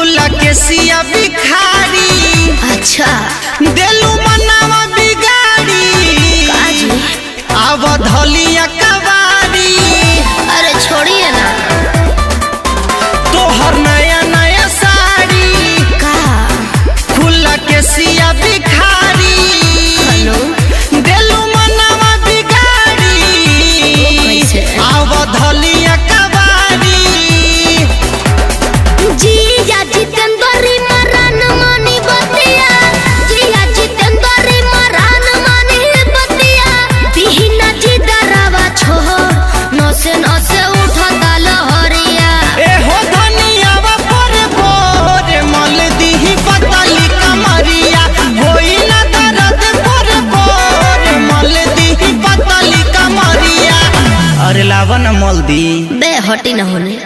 खुला केसिया भिखारी। अच्छा देलू मनावा बिगाड़ी अवधलिया कवारी। अरे छोड़िए ना तोहर नया नया साड़ी का खुला केसिया भिखारी। देलू मनावा बिगाड़ी अवधलिया कवारी। जिया जितेंद्री मरान मानी बतिया, जिया जितेंद्री मरान मानी बतिया। बिहिना जी दरवा छोड़ नसे नसे उठता लहरिया। ए हो धनियावा पर बोर मल दीही पतली कमरिया। होई ना दर्द पर बोर मल दीही पतली कमरिया। अरे लावन मल दी बे हटी न होने।